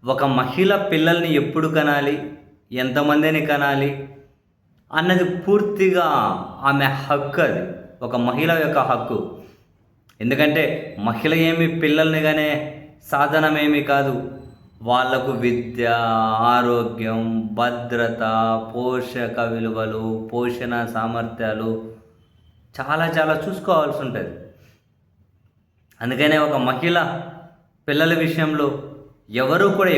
ఒక మహిళ పిల్లల్ని ఎప్పుడు కనాలి? ఎంతమందిని కనాలి? అన్నది పూర్తిగా ఆమె హక్కు అది. ఒక మహిళ యొక్క హక్కు. ఎందుకంటే మహిళ ఏమి పిల్లల్ని కనే సాధనమేమి కాదు. వాళ్లకు విద్య, ఆరోగ్యం, భద్రత, పోషక విలువలు, పోషణ సామర్థ్యాలు చాలా చాలా చూసుకోవాల్సి ఉంటుంది. అందుకనే ఒక మహిళ పిల్లల విషయంలో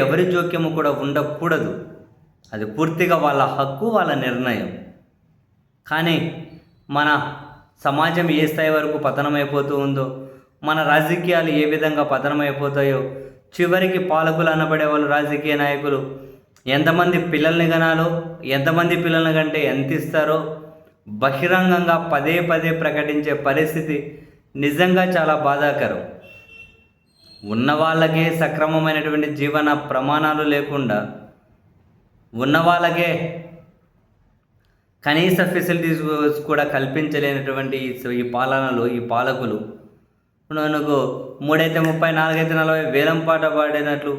ఎవరి జోక్యము కూడా ఉండకూడదు. అది పూర్తిగా వాళ్ళ హక్కు, వాళ్ళ నిర్ణయం. కానీ మన సమాజం ఏ స్థాయి వరకు పతనమైపోతూ ఉందో, మన రాజకీయాలు ఏ విధంగా పతనమైపోతాయో, చివరికి పాలకులు అనబడే వాళ్ళు, రాజకీయ నాయకులు ఎంతమంది పిల్లల్ని కనాలో, ఎంతమంది పిల్లల్ని కంటే ఎంత ఇస్తారో బహిరంగంగా పదే పదే ప్రకటించే పరిస్థితి నిజంగా చాలా బాధాకరం. ఉన్న వాళ్ళకే సక్రమమైనటువంటి జీవన ప్రమాణాలు లేకుండా, ఉన్న వాళ్ళకే కనీస ఫెసిలిటీస్ కూడా కల్పించలేనటువంటి ఈ పాలనలో ఈ పాలకులు మనకు 3 అయితే 30, 4 అయితే 40 వేలం పాట పాడినట్లు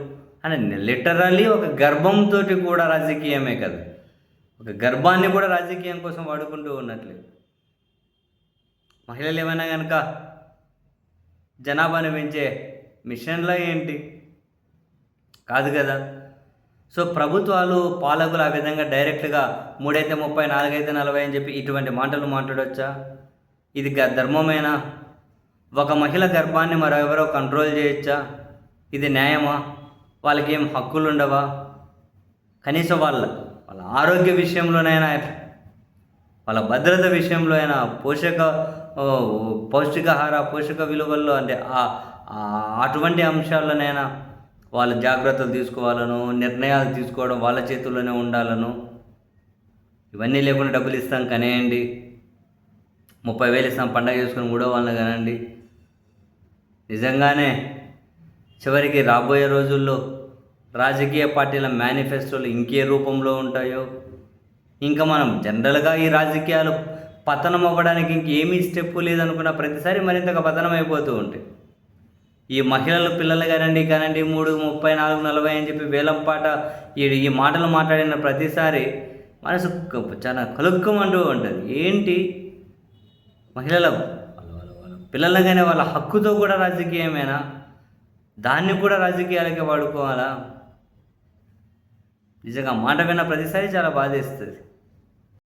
అని లిటరల్లీ ఒక గర్భంతో కూడా రాజకీయమే కదా, ఒక గర్భాన్ని కూడా రాజకీయం కోసం వాడుకుంటూ ఉన్నట్లే. మహిళలు ఏమైనా కనుక జనాభాను పెంచే మిషన్లో ఏంటి? కాదు కదా. సో ప్రభుత్వాలు, పాలకులు ఆ విధంగా డైరెక్ట్గా 3 అయితే 30, 4 అయితే 40 అని చెప్పి ఇటువంటి మాటలు మాట్లాడవచ్చా? ఇది ధర్మమేనా? ఒక మహిళ గర్భాన్ని మరెవరో కంట్రోల్ చేయొచ్చా? ఇది న్యాయమా? వాళ్ళకి ఏం హక్కులు ఉండవా? కనీసం వాళ్ళ ఆరోగ్య విషయంలోనైనా, వాళ్ళ భద్రత విషయంలో అయినా, పౌష్టికాహార పోషక విలువల్లో అంటే అటువంటి అంశాల్లోనైనా వాళ్ళ జాగ్రత్తలు తీసుకోవాలను, నిర్ణయాలు తీసుకోవడం వాళ్ళ చేతుల్లోనే ఉండాలను. ఇవన్నీ లేకుండా డబ్బులు ఇస్తాం కనేయండి, 30,000 ఇస్తాం పండగ చేసుకుని 3వ వాళ్ళని కనండి. నిజంగానే చివరికి రాబోయే రోజుల్లో రాజకీయ పార్టీల మేనిఫెస్టోలు ఇంకే రూపంలో ఉంటాయో, ఇంకా మనం జనరల్గా ఈ రాజకీయాలు పతనం అవ్వడానికి ఇంకేమీ స్టెప్పు లేదనుకున్న ప్రతిసారి మరింతగా పతనం అయిపోతూ ఉంటాయి. ఈ మహిళలు పిల్లలు కానండి 3, 30, 40, 40 అని చెప్పి వేలం పాట ఈ మాటలు మాట్లాడిన ప్రతిసారి మనసు చాలా కలుక్కుమంటూ ఉంటుంది. ఏంటి మహిళల పిల్లలు కానీ వాళ్ళ హక్కుతో కూడా రాజకీయమేనా? దాన్ని కూడా రాజకీయాలకే వాడుకోవాలా? నిజంగా మాట విన్న ప్రతిసారి చాలా బాధేస్తుంది.